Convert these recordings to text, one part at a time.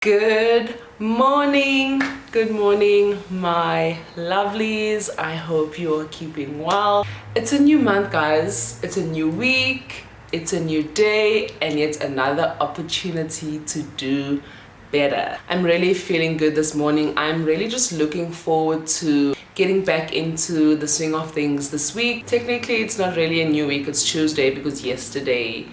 Good morning, my lovelies. I hope you are keeping well. It's a new month, guys. It's a new week, it's a new day, and yet another opportunity to do better. I'm really feeling good this morning. I'm really just looking forward to getting back into the swing of things this week. Technically, it's not really a new week, it's Tuesday because yesterday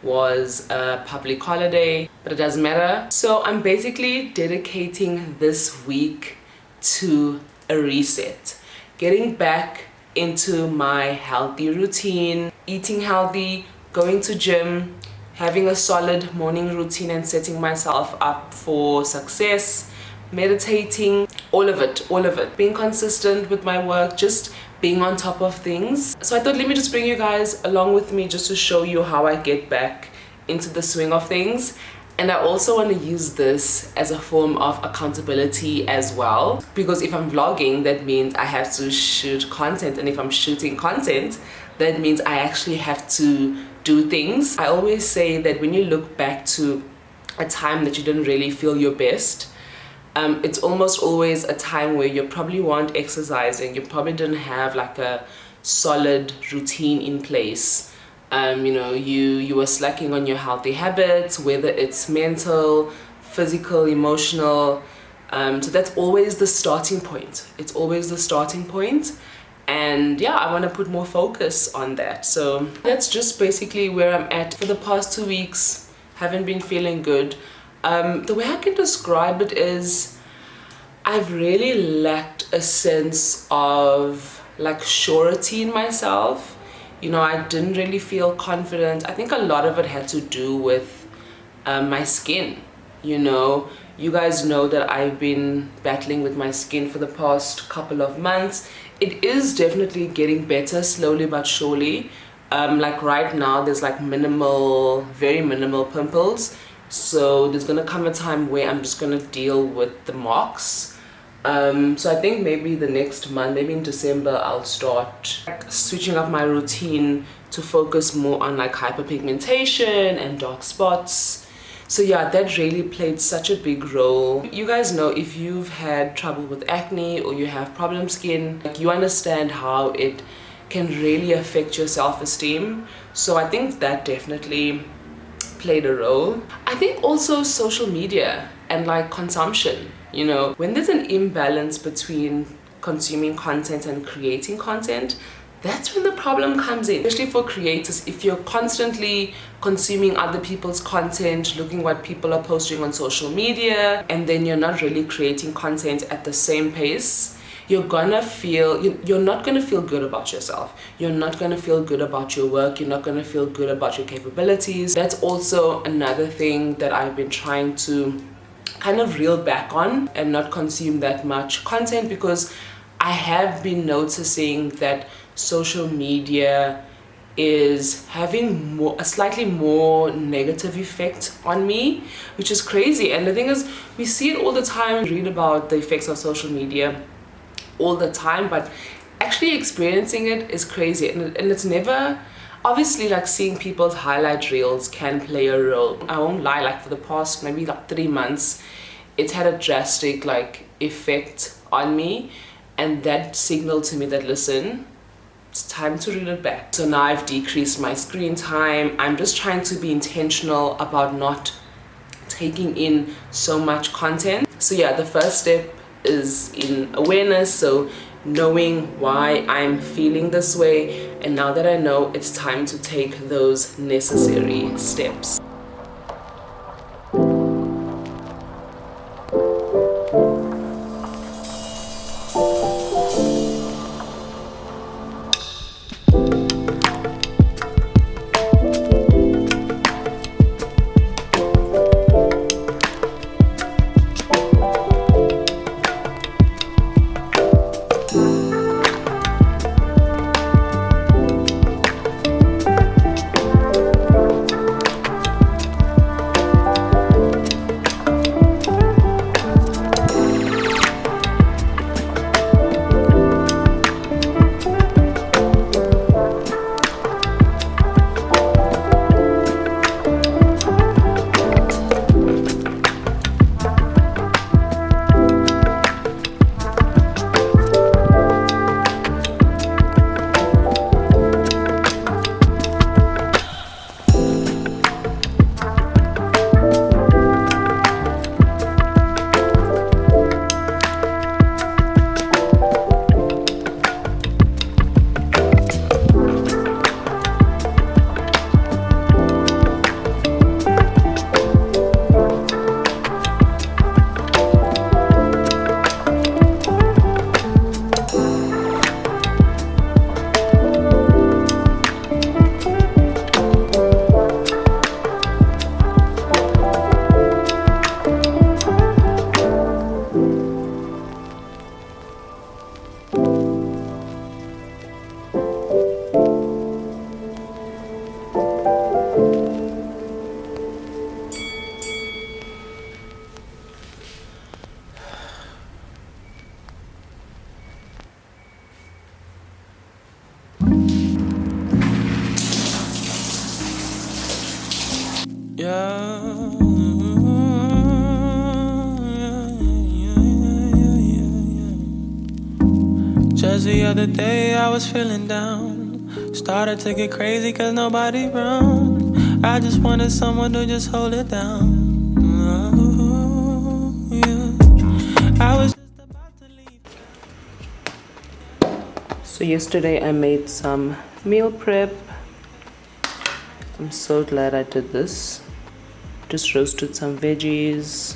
was a public holiday, but it doesn't matter. So I'm basically dedicating this week to a reset, getting back into my healthy routine, eating healthy, going to gym, having a solid morning routine and setting myself up for success, meditating, all of it, being consistent with my work, just being on top of things. So I thought, let me just bring you guys along with me just to show you how I get back into the swing of things. And I also want to use this as a form of accountability as well, because if I'm vlogging, that means I have to shoot content, and if I'm shooting content, that means I actually have to do things. I always say that when you look back to a time that you didn't really feel your best, it's almost always a time where you probably weren't exercising, you probably didn't have like a solid routine in place. You were slacking on your healthy habits, whether it's mental, physical, emotional. So that's always the starting point. It's always the starting point. And yeah, I want to put more focus on that. So that's just basically where I'm at. For the past 2 weeks, haven't been feeling good. The way I can describe it is I've really lacked a sense of like surety in myself. I didn't really feel confident. I think a lot of it had to do with my skin. You guys know that I've been battling with my skin for the past couple of months. It is definitely getting better slowly but surely. Like right now there's like very minimal pimples. So there's gonna come a time where I'm just gonna deal with the marks. So I think maybe the next month, maybe in December, I'll start switching up my routine to focus more on like hyperpigmentation and dark spots. So yeah, that really played such a big role. You guys know, if you've had trouble with acne or you have problem skin, you understand how it can really affect your self-esteem. So I think that definitely played a role. I think also social media and like consumption, when there's an imbalance between consuming content and creating content, that's when the problem comes in. Especially for creators, if you're constantly consuming other people's content, looking what people are posting on social media, and then you're not really creating content at the same pace, you're not gonna feel good about yourself. You're not gonna feel good about your work. You're not gonna feel good about your capabilities. That's also another thing that I've been trying to kind of reel back on and not consume that much content, because I have been noticing that social media is having a slightly more negative effect on me, which is crazy. And the thing is, we see it all the time, we read about the effects of social media all the time, but actually experiencing it is crazy. And it's never, obviously, like seeing people's highlight reels can play a role. I won't lie, like for the past maybe like 3 months, it's had a drastic like effect on me, and that signaled to me that, listen, it's time to reel it back. So now I've decreased my screen time. I'm just trying to be intentional about not taking in so much content. So yeah, the first step is in awareness, so knowing why I'm feeling this way, and now that I know, it's time to take those necessary steps. Cause the other day I was feeling down. Started to get crazy cause nobody round. I just wanted someone to just hold it down. Oh, yeah. I was just about to leave. So yesterday I made some meal prep. I'm so glad I did this. Just roasted some veggies,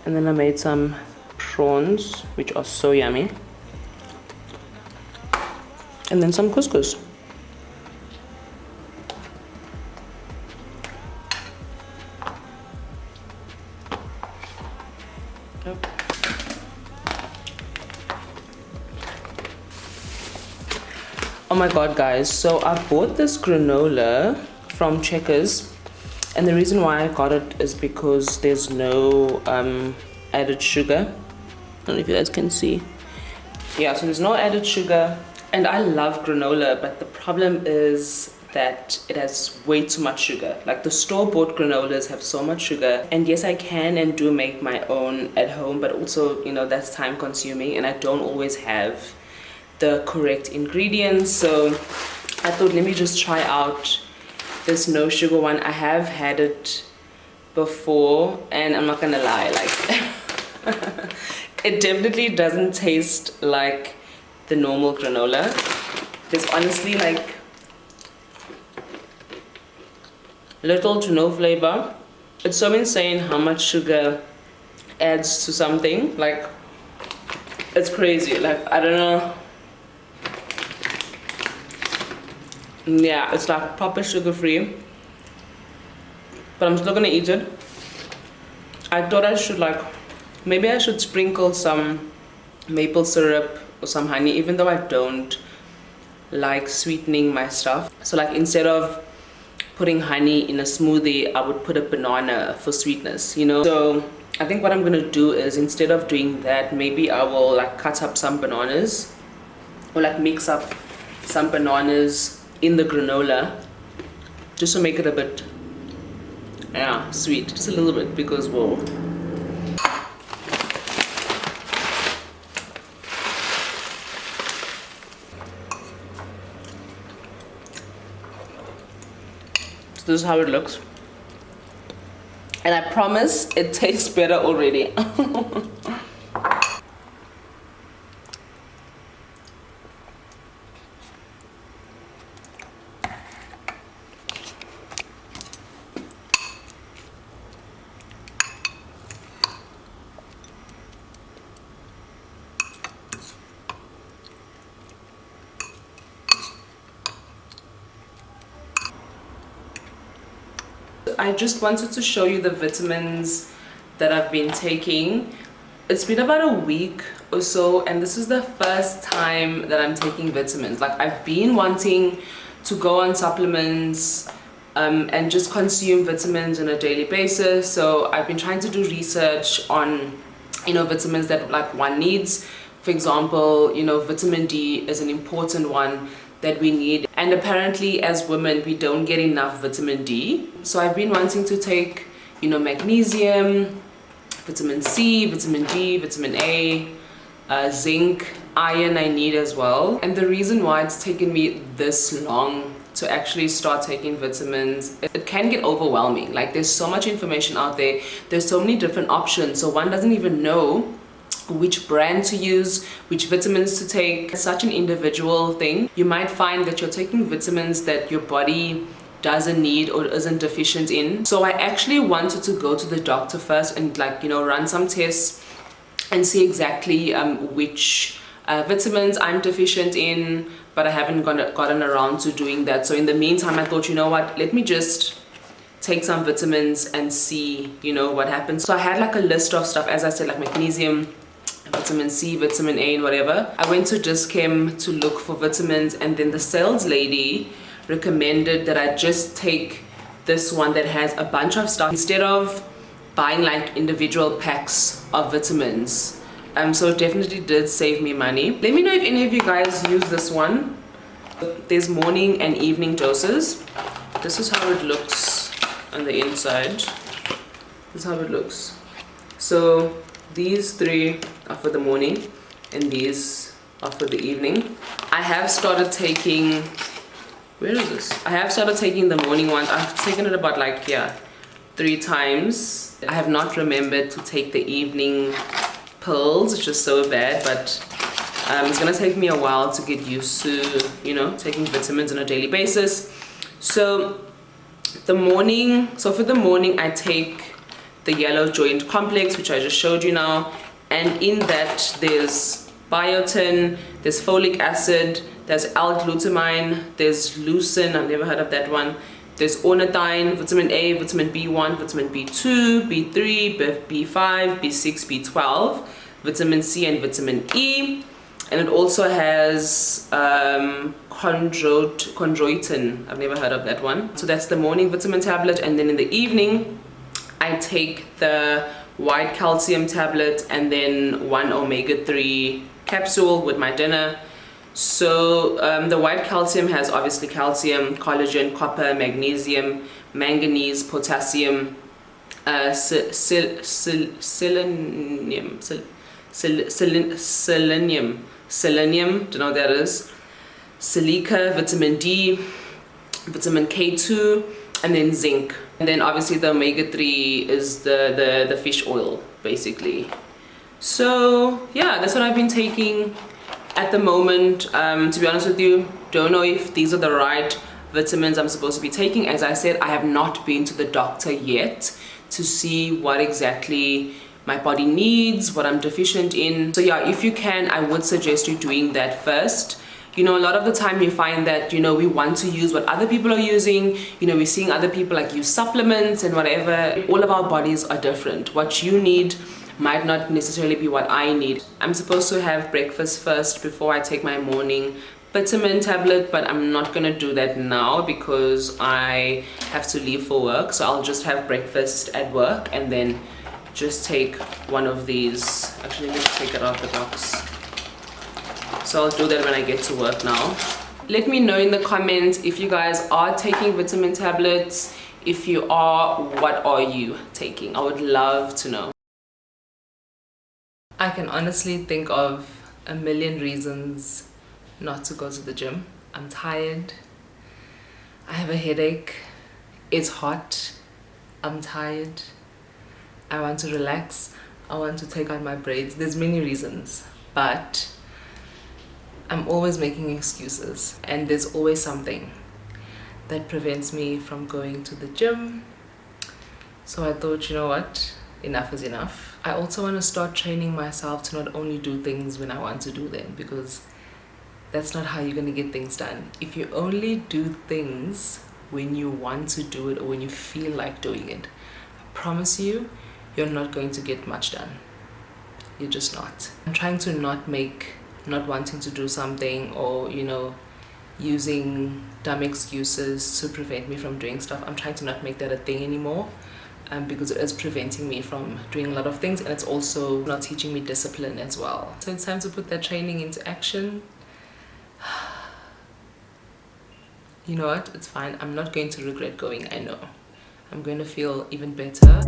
and then I made some prawns, which are so yummy, and then some couscous. Oh my god, guys, so I bought this granola from Checkers, and the reason why I got it is because there's no added sugar. I don't know if you guys can see. Yeah, so there's no added sugar, and I love granola, but the problem is that it has way too much sugar. Like, the store-bought granolas have so much sugar, and yes, I can and do make my own at home, but also, you know, that's time consuming, and I don't always have the correct ingredients. So I thought, let me just try out this no sugar one. I have had it before, and I'm not gonna lie, like it definitely doesn't taste like the normal granola. There's honestly like little to no flavor. It's so insane how much sugar adds to something. Like, it's crazy. Like, I don't know. Yeah, it's like proper sugar free, but I'm still gonna eat it. I thought I should, like, maybe I should sprinkle some maple syrup or some honey, even though I don't like sweetening my stuff. So like, instead of putting honey in a smoothie, I would put a banana for sweetness, you know. So I think what I'm gonna do is, instead of doing that, maybe I will like cut up some bananas, or like mix up some bananas in the granola, just to make it a bit, yeah, sweet, just a little bit, because whoa. So this is how it looks, and I promise it tastes better already. I just wanted to show you the vitamins that I've been taking. It's been about a week or so, and this is the first time that I'm taking vitamins. Like, I've been wanting to go on supplements and just consume vitamins on a daily basis. So I've been trying to do research on, you know, vitamins that like one needs. For example, you know, vitamin D is an important one that we need, and apparently as women we don't get enough vitamin D. So I've been wanting to take, you know, magnesium, vitamin C, vitamin D, vitamin A, zinc, iron I need as well. And the reason why it's taken me this long to actually start taking vitamins, it can get overwhelming. Like, there's so much information out there, there's so many different options, so one doesn't even know which brand to use, which vitamins to take. It's such an individual thing. You might find that you're taking vitamins that your body doesn't need or isn't deficient in. So I actually wanted to go to the doctor first and, like, you know, run some tests and see exactly which vitamins I'm deficient in, but I haven't gotten around to doing that. So in the meantime, I thought, you know what, let me just take some vitamins and see, you know, what happens. So I had like a list of stuff, as I said, like magnesium, vitamin C, vitamin A, and whatever. I went to Dischem to look for vitamins, and then the sales lady recommended that I just take this one that has a bunch of stuff instead of buying like individual packs of vitamins. So it definitely did save me money. Let me know if any of you guys use this one. There's morning and evening doses. This is how it looks on the inside. This is how it looks. So these three are for the morning, and these for the evening. I have started taking, where is this? I have started taking the morning ones. I've taken it about like 3 times. I have not remembered to take the evening pills, which is so bad, but it's gonna take me a while to get used to, you know, taking vitamins on a daily basis. So for the morning I take the yellow joint complex, which I just showed you now, and in that there's biotin, there's folic acid, there's L-glutamine, there's leucine, I've never heard of that one, there's ornithine, vitamin A, vitamin B1, vitamin B2, B3, B5, B6, B12, vitamin C and vitamin E, and it also has chondroitin. I've never heard of that one. So that's the morning vitamin tablet, and then in the evening I take the white calcium tablet and then 1 omega-3 capsule with my dinner. So the white calcium has obviously calcium, collagen, copper, magnesium, manganese, potassium, selenium, don't know what that is, silica, vitamin D, vitamin K2, and then zinc. And then obviously the omega-3 is the fish oil, basically. So yeah, that's what I've been taking at the moment. To be honest with you, don't know if these are the right vitamins I'm supposed to be taking. As I said, I have not been to the doctor yet to see what exactly my body needs, what I'm deficient in. So yeah, if you can, I would suggest you doing that first. You know, a lot of the time you find that, you know, we want to use what other people are using. You know, we're seeing other people like use supplements and whatever. All of our bodies are different. What you need might not necessarily be what I need. I'm supposed to have breakfast first before I take my morning vitamin tablet, but I'm not gonna do that now because I have to leave for work. So I'll just have breakfast at work and then just take one of these. Actually, let's take it out of the box. So I'll do that when I get to work now. Let me know in the comments if you guys are taking vitamin tablets. If you are, what are you taking? I would love to know. I can honestly think of a million reasons not to go to the gym. I'm tired. I have a headache. It's hot. I'm tired. I want to relax. I want to take out my braids. There's many reasons, but I'm always making excuses, and there's always something that prevents me from going to the gym. So I thought, you know what? Enough is enough. I also want to start training myself to not only do things when I want to do them, because that's not how you're going to get things done. If you only do things when you want to do it or when you feel like doing it, I promise you, you're not going to get much done. You're just not. I'm trying to not wanting to do something, or, you know, using dumb excuses to prevent me from doing stuff. I'm trying to not make that a thing anymore, because it is preventing me from doing a lot of things, and it's also not teaching me discipline as well. So it's time to put that training into action. You know what? It's fine. I'm not going to regret going, I know. I'm going to feel even better.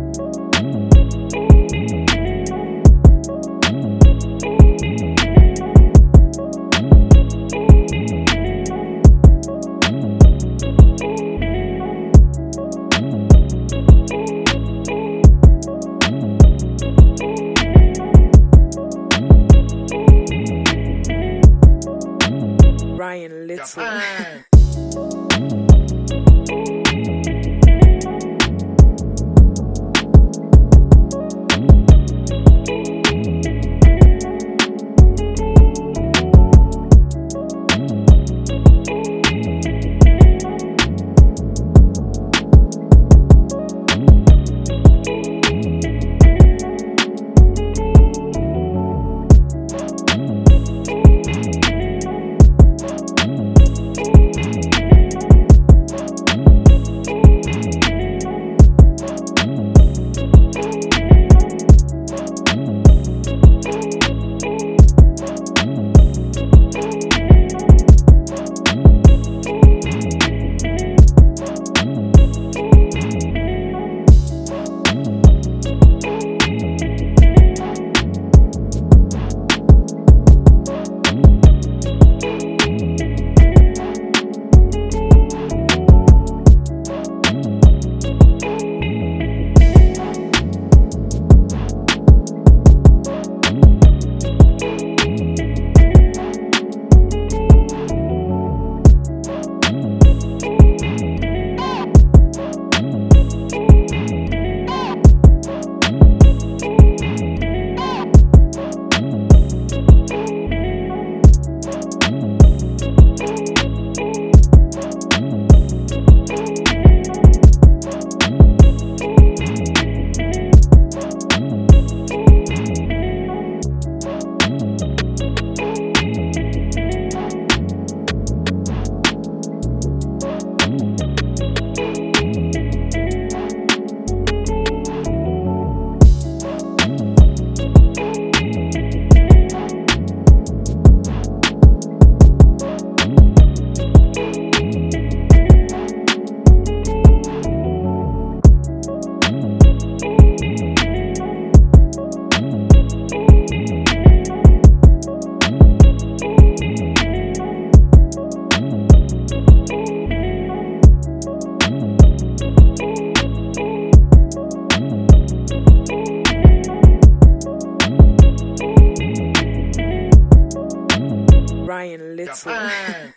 Japan.